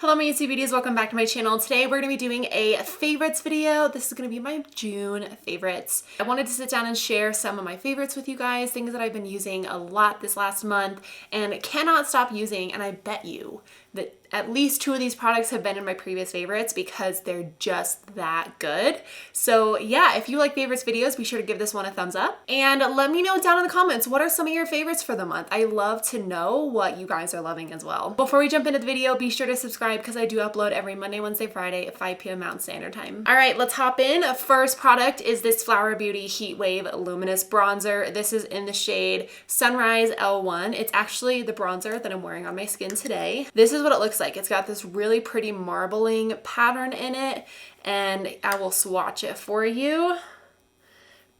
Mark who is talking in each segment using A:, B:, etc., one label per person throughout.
A: Hello my YouTube beauties, welcome back to my channel. Today we're going to be doing a favorites video. This is going to be my June favorites. I wanted to sit down and share some of my favorites with you guys, things that I've been using a lot this last month and cannot stop using, and I bet you that at least two of these products have been in my previous favorites because they're just that good. So yeah, if you like favorites videos, be sure to give this one a thumbs up and let me know down in the comments, what are some of your favorites for the month? I love to know what you guys are loving as well. Before we jump into the video, be sure to subscribe because I do upload every Monday, Wednesday, Friday at 5 p.m. Mountain Standard Time. All right, let's hop in. First product is this Flower Beauty Heatwave Luminous Bronzer. This is in the shade Sunrise L1. It's actually the bronzer that I'm wearing on my skin today. This is what it looks like. It's got this really pretty marbling pattern in it, and I will swatch it for you.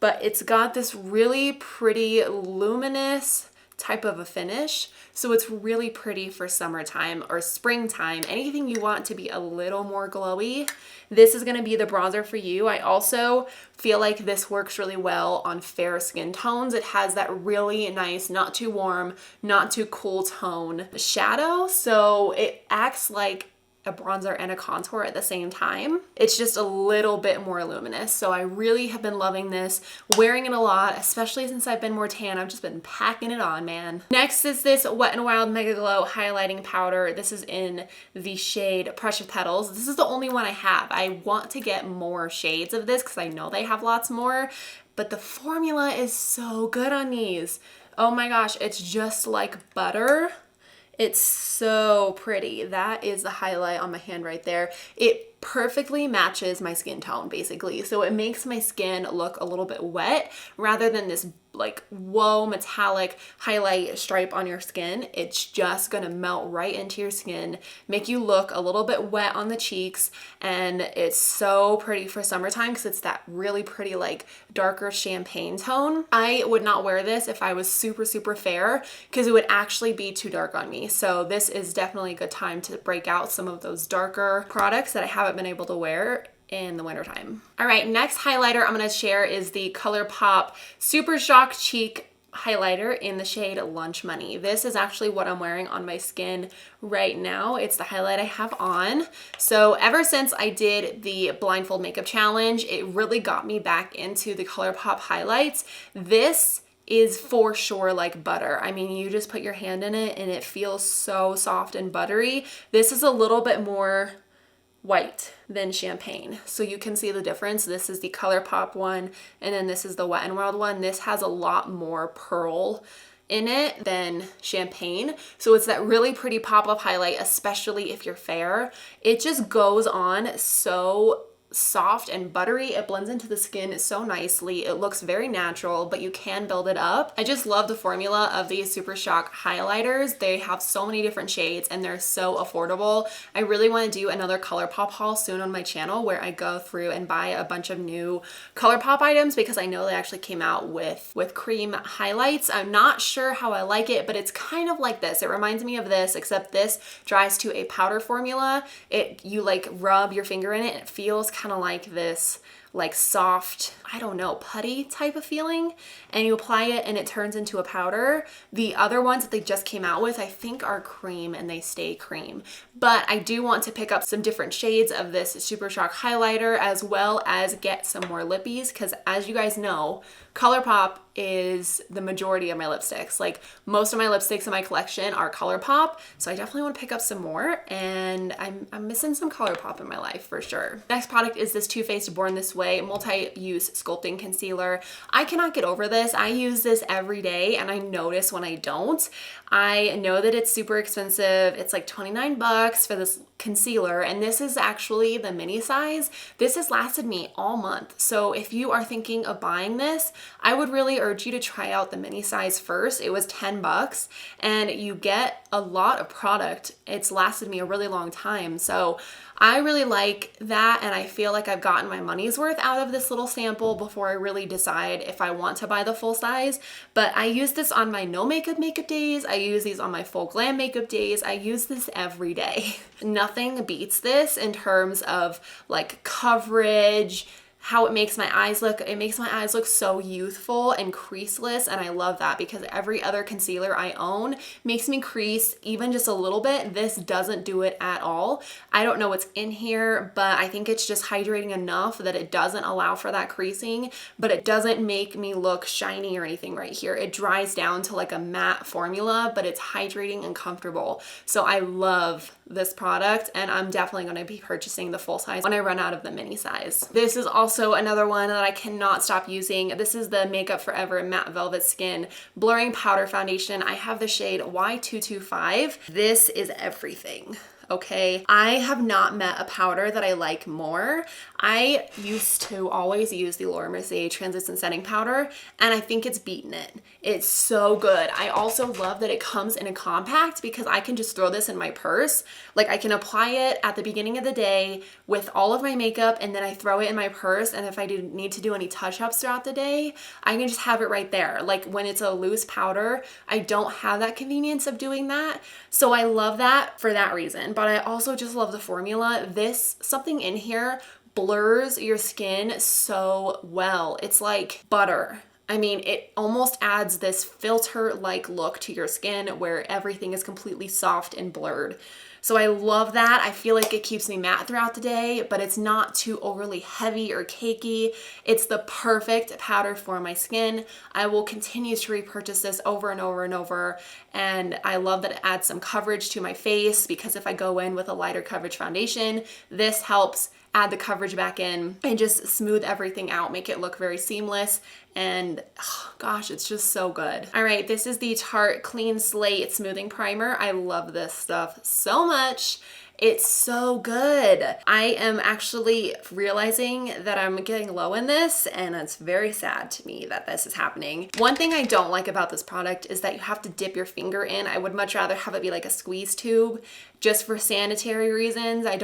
A: But it's got this really pretty luminous type of a finish. So it's really pretty for summertime or springtime, anything you want to be a little more glowy. This is gonna be the bronzer for you. I also feel like this works really well on fair skin tones. It has that really nice, not too warm, not too cool tone shadow. So it acts like a bronzer and a contour at the same time. It's just a little bit more luminous. So I really have been loving this, wearing it a lot, especially since I've been more tan. I've just been packing it on, man. Next is this Wet n Wild MegaGlo highlighting powder. This is in the shade Precious Petals. This is the only one I have. I want to get more shades of this because I know they have lots more, but the formula is so good on these. Oh my gosh, it's just like butter. It's so pretty. That is the highlight on my hand right there. It perfectly matches my skin tone basically. So it makes my skin look a little bit wet rather than this like whoa metallic highlight stripe on your skin. It's just gonna melt right into your skin, make you look a little bit wet on the cheeks, and it's so pretty for summertime because it's that really pretty like darker champagne tone. I would not wear this if I was super fair because it would actually be too dark on me. So this is definitely a good time to break out some of those darker products that I haven't been able to wear in the wintertime. All right, next highlighter I'm gonna share is the ColourPop Super Shock Cheek highlighter in the shade Lunch Money. This is actually what I'm wearing on my skin right now. It's the highlight I have on. So ever since I did the blindfold makeup challenge, it really got me back into the ColourPop highlights. This is for sure like butter. I mean, you just put your hand in it and it feels so soft and buttery. This is a little bit more white than champagne, so you can see the difference. This is the ColourPop one, and then this is the Wet n Wild one. This has a lot more pearl in it than champagne, so it's that really pretty pop-up highlight, especially if you're fair. It just goes on so soft and buttery. It blends into the skin so nicely. It looks very natural, but you can build it up. I just love the formula of these Super Shock highlighters. They have so many different shades and they're so affordable. I really want to do another ColourPop haul soon on my channel where I go through and buy a bunch of new ColourPop items because I know they actually came out with cream highlights. I'm not sure how I like it, but it's kind of like this. It reminds me of this, except this dries to a powder formula. You like rub your finger in it and it feels kind of like this like soft, I don't know, putty type of feeling, and you apply it and it turns into a powder. The other ones that they just came out with I think are cream and they stay cream, but I do want to pick up some different shades of this Super Shock highlighter as well as get some more lippies because as you guys know, ColourPop is the majority of my lipsticks. Like most of my lipsticks in my collection are ColourPop, so I definitely want to pick up some more, and I'm missing some ColourPop in my life for sure. Next product is this Too Faced Born This Way multi-use sculpting concealer. I cannot get over this. I use this every day and I notice when I don't. I know that it's super expensive. It's like 29 bucks for this concealer, and this is actually the mini size. This has lasted me all month. So if you are thinking of buying this, I would really urge you to try out the mini size first. It was 10 bucks and you get a lot of product. It's lasted me a really long time. So I really like that, and I feel like I've gotten my money's worth out of this little sample before I really decide if I want to buy the full size. But I use this on my no makeup days. I use these on my full glam makeup days. I use this every day. Nothing beats this in terms of like coverage, how it makes my eyes look. It makes my eyes look so youthful and creaseless, and I love that because every other concealer I own makes me crease even just a little bit. This doesn't do it at all. I don't know what's in here, but I think it's just hydrating enough that it doesn't allow for that creasing, but it doesn't make me look shiny or anything right here. It dries down to like a matte formula, but it's hydrating and comfortable. So I love this product, and I'm definitely going to be purchasing the full size when I run out of the mini size. This is also another one that I cannot stop using. This is the Makeup Forever Matte Velvet Skin Blurring Powder Foundation. I have the shade Y225. This is everything. Okay, I have not met a powder that I like more. I used to always use the Laura Mercier Translucent Setting Powder, and I think it's beaten it. It's so good. I also love that it comes in a compact because I can just throw this in my purse. Like, I can apply it at the beginning of the day with all of my makeup, and then I throw it in my purse, and if I need to do any touch-ups throughout the day, I can just have it right there. Like, when it's a loose powder, I don't have that convenience of doing that. So I love that for that reason. But I also just love the formula. Something in here blurs your skin so well. It's like butter. I mean, it almost adds this filter-like look to your skin where everything is completely soft and blurred. So I love that. I feel like it keeps me matte throughout the day, but it's not too overly heavy or cakey. It's the perfect powder for my skin. I will continue to repurchase this over and over and over. And I love that it adds some coverage to my face because if I go in with a lighter coverage foundation, this helps add the coverage back in and just smooth everything out, make it look very seamless. And oh gosh, it's just so good. All right, this is the Tarte Clean Slate Smoothing Primer. I love this stuff so much. It's so good. I am actually realizing that I'm getting low in this, and it's very sad to me that this is happening. One thing I don't like about this product is that you have to dip your finger in. I would much rather have it be like a squeeze tube just for sanitary reasons. I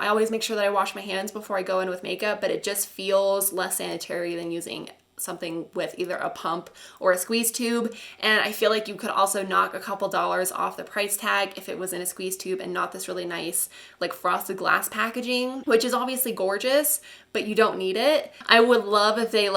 A: always make sure that I wash my hands before I go in with makeup, but it just feels less sanitary than using something with either a pump or a squeeze tube. And I feel like you could also knock a couple dollars off the price tag if it was in a squeeze tube and not this really nice like frosted glass packaging, which is obviously gorgeous, but you don't need it. I would love if they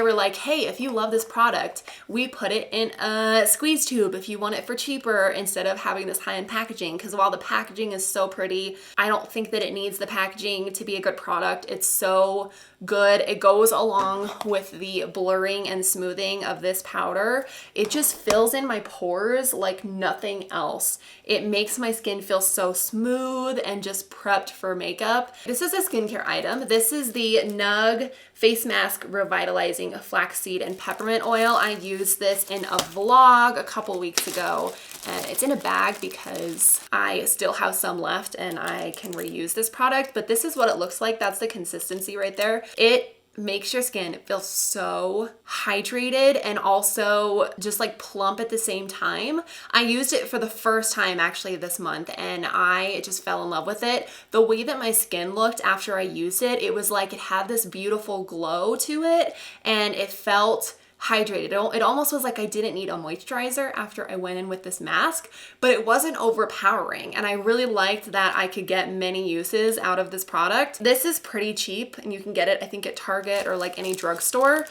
A: were like, hey, if you love this product, we put it in a squeeze tube if you want it for cheaper instead of having this high-end packaging. Because while the packaging is so pretty, I don't think that it needs the packaging to be a good product. It's so good. It goes along with the blurring and smoothing of this powder. It just fills in my pores like nothing else. It makes my skin feel so smooth and just prepped for makeup. This is a skincare item. This is the Nugg Face Mask Revitalizing Flaxseed and Peppermint Oil. I used this in a vlog a couple weeks ago, and it's in a bag because I still have some left and I can reuse this product, but this is what it looks like. That's the consistency right there. It makes your skin feel so hydrated and also just like plump at the same time. I used it for the first time actually this month, and I just fell in love with it. The way that my skin looked after I used it, it was like it had this beautiful glow to it, and it felt hydrated. It almost was like I didn't need a moisturizer after I went in with this mask, but it wasn't overpowering. And I really liked that I could get many uses out of this product. This is pretty cheap and you can get it, I think, at Target or like any drugstore.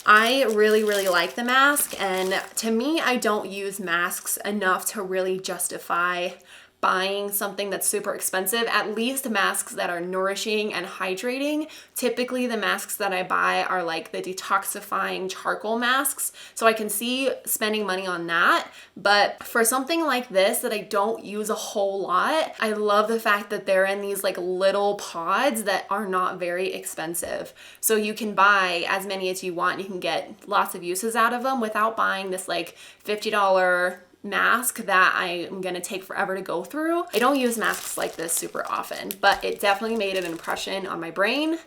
A: I really, really like the mask. And to me, I don't use masks enough to really justify buying something that's super expensive. At least masks that are nourishing and hydrating. Typically the masks that I buy are like the detoxifying charcoal masks, so I can see spending money on that. But for something like this that I don't use a whole lot, I love the fact that they're in these like little pods that are not very expensive. So you can buy as many as you want. You can get lots of uses out of them without buying this like $50 mask that I am gonna take forever to go through. I don't use masks like this super often, but it definitely made an impression on my brain,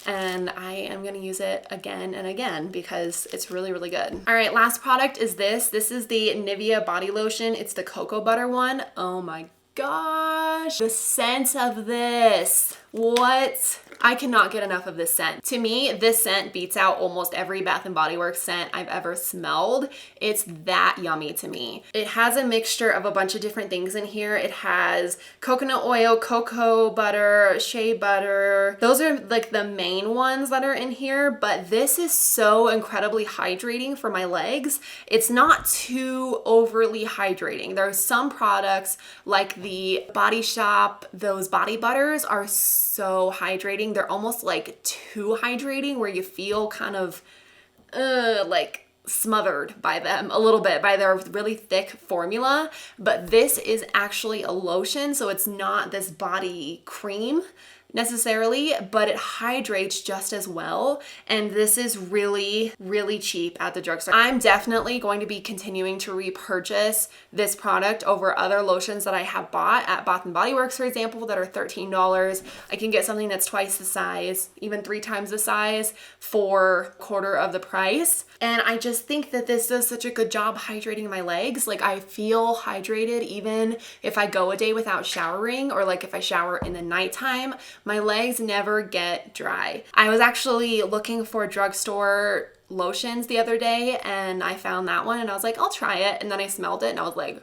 A: and I am gonna use it again and again because it's really, really good. All right, last product is this. This is the Nivea body lotion. It's the cocoa butter one. Oh my gosh, the scent of this. What? I cannot get enough of this scent. To me, this scent beats out almost every Bath & Body Works scent I've ever smelled. It's that yummy to me. It has a mixture of a bunch of different things in here. It has coconut oil, cocoa butter, shea butter. Those are like the main ones that are in here, but this is so incredibly hydrating for my legs. It's not too overly hydrating. There are some products like the Body Shop, those body butters are so hydrating. They're almost like too hydrating where you feel kind of like smothered by them a little bit, by their really thick formula. But this is actually a lotion, so it's not this body cream necessarily, but it hydrates just as well. And this is really, really cheap at the drugstore. I'm definitely going to be continuing to repurchase this product over other lotions that I have bought at Bath & Body Works, for example, that are $13. I can get something that's twice the size, even 3 times the size for a quarter of the price. And I just think that this does such a good job hydrating my legs. Like I feel hydrated even if I go a day without showering, or like if I shower in the nighttime, my legs never get dry. I was actually looking for drugstore lotions the other day and I found that one and I was like, I'll try it. And then I smelled it and I was like,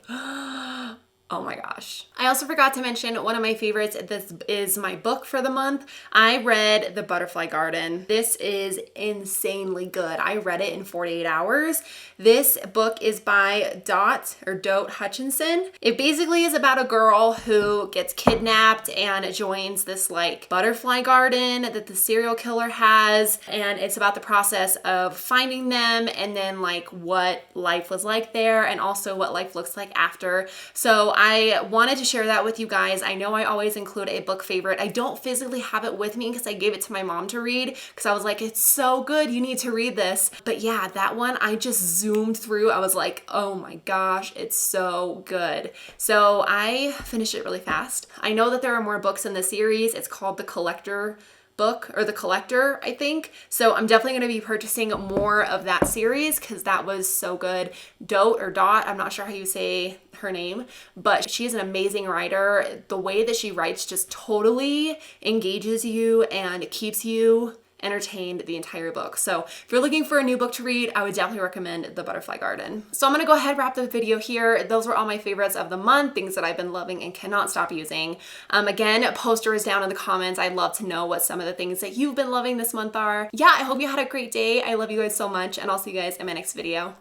A: oh my gosh. I also forgot to mention one of my favorites. This is my book for the month. I read The Butterfly Garden. This is insanely good. I read it in 48 hours. This book is by Dote Hutchison. It basically is about a girl who gets kidnapped and joins this like butterfly garden that the serial killer has. And it's about the process of finding them and then like what life was like there and also what life looks like after. So I wanted to share that with you guys. I know I always include a book favorite. I don't physically have it with me because I gave it to my mom to read because I was like, it's so good, you need to read this. But yeah, that one I just zoomed through. I was like, oh my gosh, it's so good. So I finished it really fast. I know that there are more books in the series. It's called The Collector book, or The Collector, I think. So I'm definitely going to be purchasing more of that series because that was so good. Dot, I'm not sure how you say her name, but she's an amazing writer. The way that she writes just totally engages you and keeps you entertained the entire book. So if you're looking for a new book to read, I would definitely recommend The Butterfly Garden. So I'm gonna go ahead and wrap the video here. Those were all my favorites of the month, things that I've been loving and cannot stop using. Again, post yours down in the comments. I'd love to know what some of the things that you've been loving this month are. Yeah, I hope you had a great day. I love you guys so much, and I'll see you guys in my next video.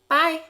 A: Bye.